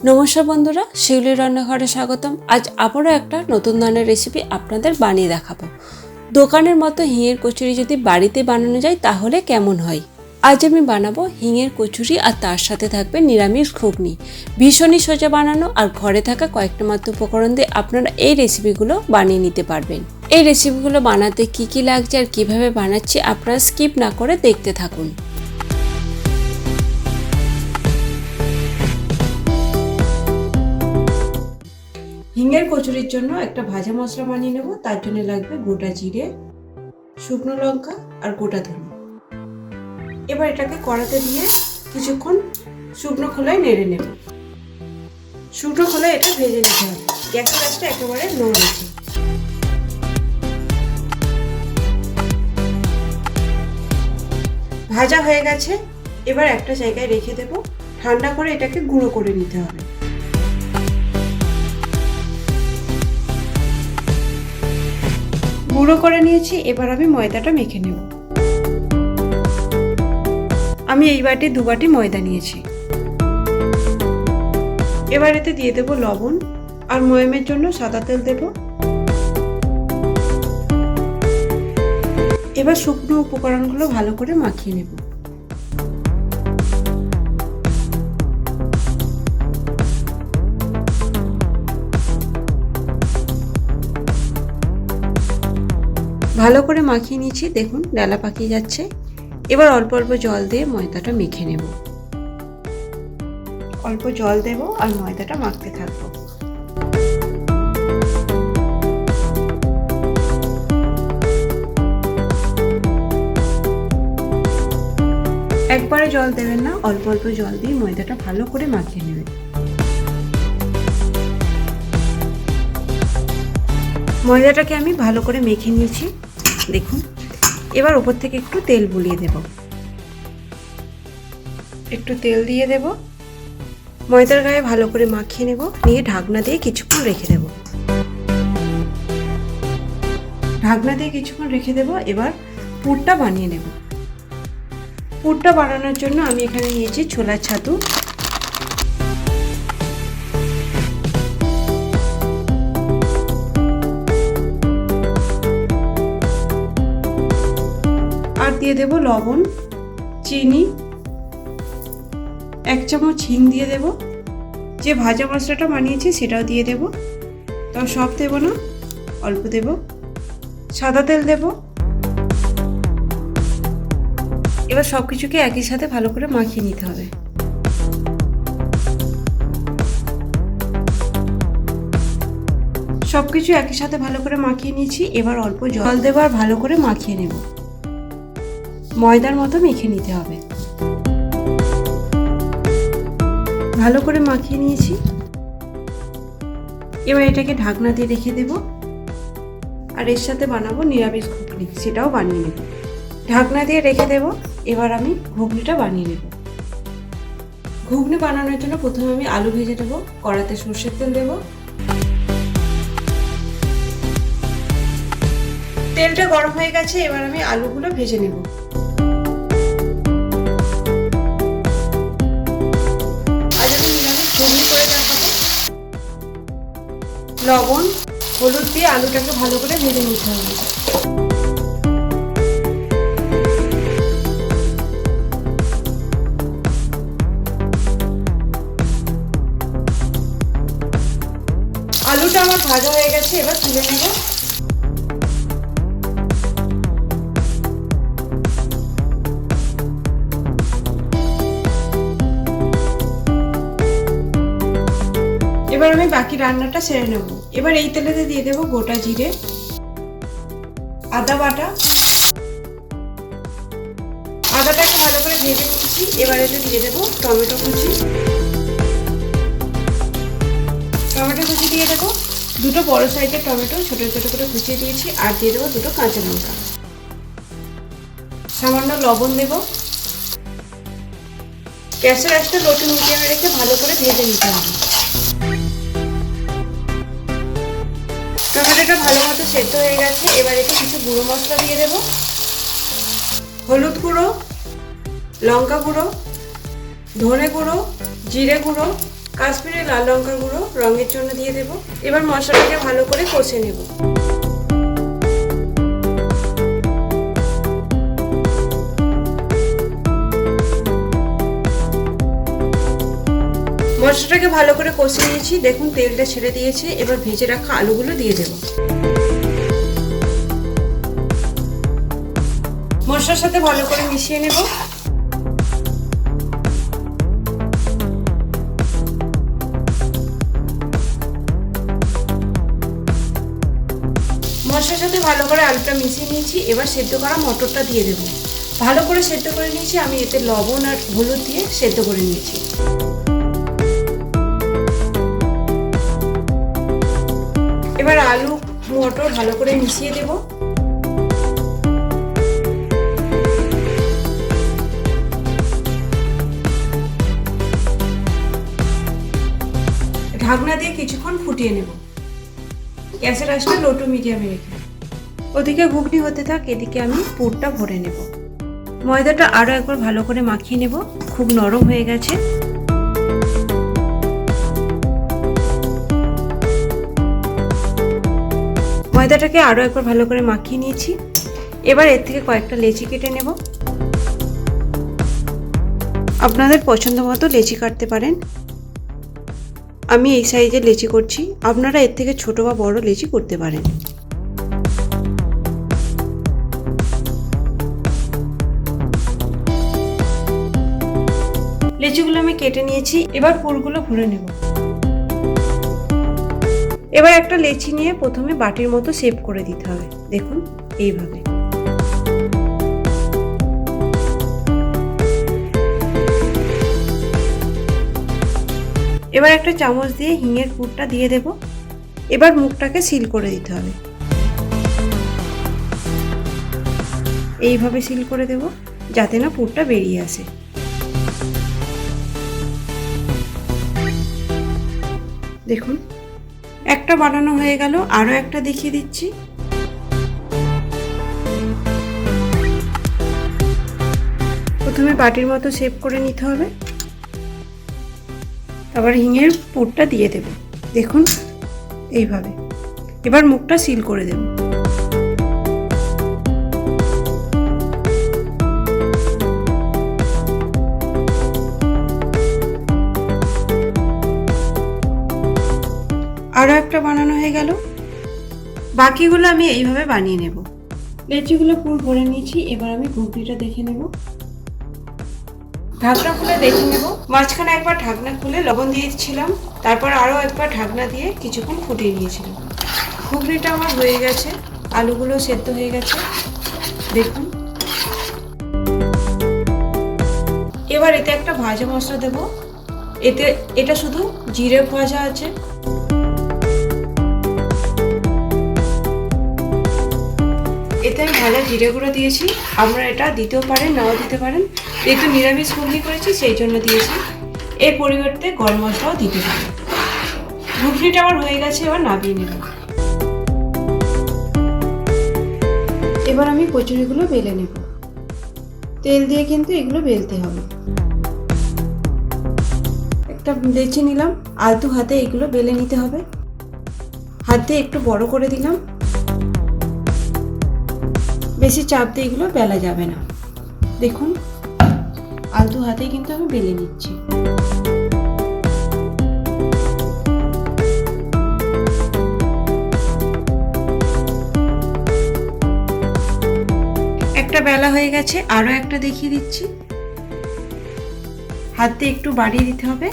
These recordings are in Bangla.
নমস্কার বন্ধুরা, শিউলির রান্নাঘরে স্বাগতম। আজ আবারও একটা নতুন ধরনের রেসিপি আপনাদের বানিয়ে দেখাবো। দোকানের মতো হিঙের কচুরি যদি বাড়িতে বানানো যায় তাহলে কেমন হয়। আজ আমি বানাবো হিঙের কচুরি আর তার সাথে থাকবে নিরামিষ ঘুগনি। ভীষণই সোজা বানানো আর ঘরে থাকা কয়েকটা মাত্র উপকরণ দিয়ে আপনারা এই রেসিপিগুলো বানিয়ে নিতে পারবেন। এই রেসিপিগুলো বানাতে কি কি লাগছে আর কিভাবে বানাচ্ছি আপনারা স্কিপ না করে দেখতে থাকুন। হিঙের কচুরির জন্য একটা ভাজা মশলা বানিয়ে নেব। তার জন্য লাগবে গোটা জিরে, শুকনো লঙ্কা আর গোটা ধনে। এবার এটাকে কড়াতে দিয়ে কিছুক্ষণ শুকনো খোলায় নেড়ে নেব। শুকনো খোলায় এটা ভেজে নিতে হবে। গ্যাসের আঁচটা একেবারে লো রেখে। ভাজা হয়ে গেছে, এবার একটা জায়গায় রেখে দেব। ঠান্ডা করে এটাকে গুঁড়ো করে নিতে হবে। গুঁড়ো করে নিয়েছি, এবার আমি ময়দাটা মেখে নেব। আমি এই বাটি 2 বাটি ময়দা নিয়েছি। এবার এতে দিয়ে দেব লবণ আর ময়ামের জন্য সাদা তেল দেব। এবার শুকনো উপকরণগুলো ভালো করে মাখিয়ে নেব। ভালো করে মাখিয়ে নিয়েছি, দেখুন ডালা পাকিয়ে যাচ্ছে। এবার অল্প অল্প জল দিয়ে ময়দাটা মেখে নেব। অল্প জল দেব আর ময়দাটা মাখতে থাকবো। একবারে জল দেবেন না, অল্প অল্প জল দিয়ে ময়দাটা ভালো করে মাখিয়ে নেবেন। ময়দাটাকে আমি ভালো করে মেখে নিয়েছি, দেখুন। এবার উপর থেকে একটু তেল বুলিয়ে দেব। একটু তেল দিয়ে দেব, ময়দার গায়ে ভালো করে মাখিয়ে নেব। নিয়ে ঢাকনা দিয়ে কিছুক্ষণ রেখে দেব। ঢাকনা দিয়ে কিছুক্ষণ রেখে দেব। এবার পুরটা বানিয়ে নেব। পুরটা বানানোর জন্য আমি এখানে নিয়েছি ছোলার ছাতু। আর দিয়ে দেব লবণ, চিনি, 1 চামচ হিং দিয়ে দেব। যে ভাজা মশলাটা বানিয়েছি সেটাও দিয়ে দেব, তাও সব দেব না, অল্প দেব। সাদা তেল দেব। এবার সব কিছুকে একই সাথে ভালো করে মাখিয়ে নিতে হবে। সবকিছু একই সাথে ভালো করে মাখিয়ে নিয়েছি। এবার অল্প জল দেব আর ভালো করে মাখিয়ে নেব। ময়দার মতো মেখে নিতে হবে। ভালো করে মাখিয়ে নিয়েছি। এবার এটাকে ঢাকনা দিয়ে রেখে দেব। আর এর সাথে বানাবো নিরামিষ ঘুগনি, সেটাও বানিয়ে নেব। ঢাকনা দিয়ে রেখে দেব। এবার আমি ঘুগনিটা বানিয়ে নেব। ঘুগনি বানানোর জন্য প্রথমে আমি আলু ভেজে নেব। কড়াতে সরষের তেল দেব। তেলটা গরম হয়ে গেছে, এবার আমি আলুগুলো ভেজে নেব। আজ আমি নিরামিষ ঘুগনি করে দেখাবো। লবণ, হলুদ দিয়ে আলুটাকে ভালো করে ভেজে নিতে হবে। আলুটা আমার ভাজা হয়ে গেছে, এবার তুলে নেব। এবার আমি বাকি রান্নাটা সেরে নেব। এবার এই তেলেতে দিয়ে দেব গোটা জিরে, আদা বাটা। আদাটাকে ভালো করে ভেজে নিচ্ছি। এবার এতে দিয়ে দেব টমেটো কুচি। টমেটো কুচি দিয়ে দেবো। 2 বড় সাইজের টমেটো ছোট ছোট করে কুচিয়ে দিয়েছি। আর দিয়ে দেবো 2 কাঁচা লঙ্কা। সামান্য লবণ দেব। গ্যাসের আঁচটা লো টু মিডিয়ামে রেখে ভালো করে ভেজে নিতে হবে। টমেটোটা ভালো মতো সেদ্ধ হয়ে গেছে। এবার এতে কিছু গুঁড়ো মশলা দিয়ে দেব। হলুদ গুঁড়ো, লঙ্কা গুঁড়ো, ধনে গুঁড়ো, জিরে গুঁড়ো, কাশ্মীরি লাল লঙ্কার গুঁড়ো রঙের জন্য দিয়ে দেব। এবার মশলাটাকে ভালো করে কষে নেব। মশলাটাকে ভালো করে কষে নিয়েছি, দেখুন তেলটা ছেড়ে দিয়েছে। এবার ভেজে রাখা আলুগুলো দিয়ে দেব। মশলার সাথে ভালো করে মিশিয়ে নেব। মশলার সাথে ভালো করে আলুটা মিশিয়ে নিয়েছি। এবার সেদ্ধ করা মটরটা দিয়ে দেব। ভালো করে সেদ্ধ করে নিয়েছি, আমি এতে লবণ আর হলুদ দিয়ে সেদ্ধ করে নিয়েছি। এবার আলু মটর ভালো করে মিশিয়ে দেব। ঢাকনা দিয়ে কিছুক্ষণ ফুটিয়ে নেব। গ্যাসের আঁচটা লো টু মিডিয়ামে রেখে। ওদিকে ঘুগনি হতে থাক, এদিকে আমি পুরটা ভরে নেব। ময়দাটা আরও একবার ভালো করে মাখিয়ে নেব, খুব নরম হয়ে গেছে। ময়দাটাকে আরও একবার ভালো করে মাখিয়ে নিয়েছি। এবার এর থেকে কয়েকটা লেচি কেটে নেব। আপনাদের পছন্দ মতো লেচি কাটতে পারেন। আমি এই সাইজের লেচি করছি, আপনারা এর থেকে ছোট বা বড় লেচি করতে পারেন। লেচিগুলো আমি কেটে নিয়েছি, এবার পুরগুলো ভরে নেব। এবার একটা লেচি নিয়ে প্রথমে বাটির মতো শেপ করে দিতে হবে, দেখুন এইভাবে। এবার একটা চামচ দিয়ে হিঙের পুরটা দিয়ে দেব। এবার মুখটাকে সিল করে দিতে হবে, এইভাবে সিল করে দেব যাতে না পুরটা বেরিয়ে আসে। দেখুন একটা বানানো হয়ে গেল, আরো একটা দেখিয়ে দিচ্ছি। প্রথমে বাটির মতো শেপ করে নিতে হবে, তারপর হিঙের পুরটা দিয়ে দেব, দেখুন এইভাবে। এবার মুখটা সিল করে দেব। আরও একটা বানানো হয়ে গেল। বাকিগুলো আমি এইভাবে বানিয়ে নেব। লেচিগুলো পুরো ভরে নিয়েছি, এবার আমি ঘুগনিটা দেখে নেব। ঢাকনা খুলে দেখে নেব। মাঝখানে একবার ঢাকনা খুলে লবণ দিয়েছিলাম, তারপর আরও একবার ঢাকনা দিয়ে কিছুক্ষণ ফুটিয়ে নিয়েছিলাম। ঘুগনিটা আমার হয়ে গেছে, আলুগুলো সেদ্ধ হয়ে গেছে, দেখুন। এবার এতে একটা ভাজা মশলা দেব। এটা শুধু জিরে ভাজা আছে। এতে আমি ভাজা জিরে গুঁড়ো দিয়েছি, আপনারা এটা দিতেও পারেন, নাও দিতে পারেন। যেহেতু নিরামিষ ঘুগনি করেছি সেই জন্য দিয়েছি। এর পরিবর্তে গরম মশলাও দিতে পারেন। ঘুগনিটা আমার হয়ে গেছে, এবার নামিয়ে নেব। এবার আমি কচুরিগুলো বেলে নেব। তেল দিয়ে কিন্তু এগুলো বেলতে হবে। একটা লেচি নিলাম, আলতু হাতে এগুলো বেলে নিতে হবে। হাত দিয়ে একটু বড় করে দিলাম, বেশি চাপ দিয়ে এগুলো বেলা যাবে না। দেখুন আলতু হাতেই কিন্তু আমি বেলে নিচ্ছি। একটা বেলা হয়ে গেছে, আরো একটা দেখিয়ে দিচ্ছি। হাত দিয়ে একটু বাড়িয়ে দিতে হবে,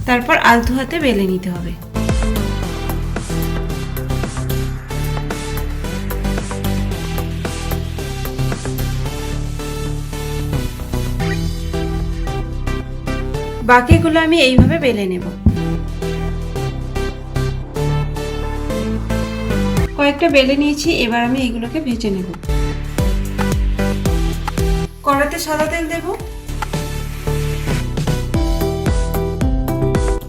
তারপর আলতু হাতে বেলে নিতে হবে। বাকিগুলো আমি এইভাবে বেলে নেব। কয়েকটা বেলে নিয়েছি, এবার আমি এগুলোকে ভেজে নেব। কড়াতে সাদা তেল দেব।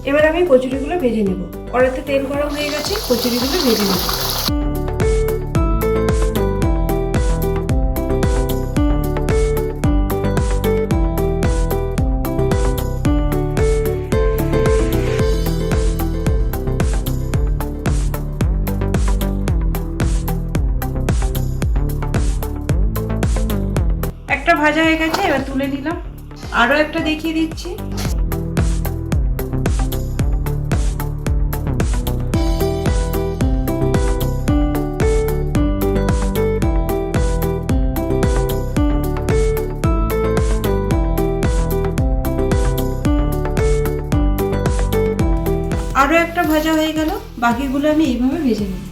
এবার আমি কচুরিগুলো ভেজে নেব। কড়াতে তেল গরম হয়ে গেছে, কচুরিগুলো ভেজে নেব। ভাজা হয়ে গেছে, এবার তুলে নিলাম। আরও একটা দেখিয়ে দিচ্ছি। আরও একটা ভাজা হয়ে গেল, বাকিগুলো আমি এইভাবে ভেজে নিই।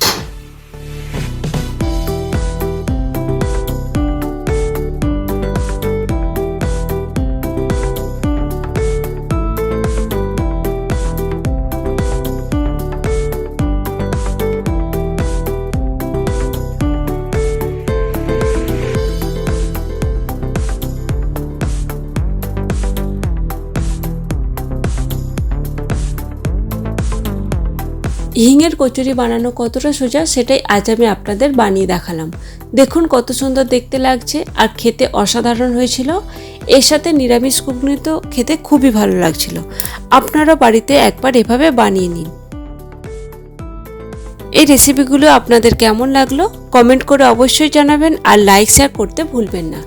হিঙের কচুরি বানানো কতটা সোজা সেটাই আজ আমি আপনাদের বানিয়ে দেখালাম। দেখুন কত সুন্দর দেখতে লাগছে আর খেতে অসাধারণ হয়েছিল। এর সাথে নিরামিষ ঘুগনি তো খেতে খুবই ভালো লাগছিল। আপনারা বাড়িতে একবার এভাবে বানিয়ে নিন। এই রেসিপিগুলো আপনাদের কেমন লাগলো কমেন্ট করে অবশ্যই জানাবেন আর লাইক শেয়ার করতে ভুলবেন না।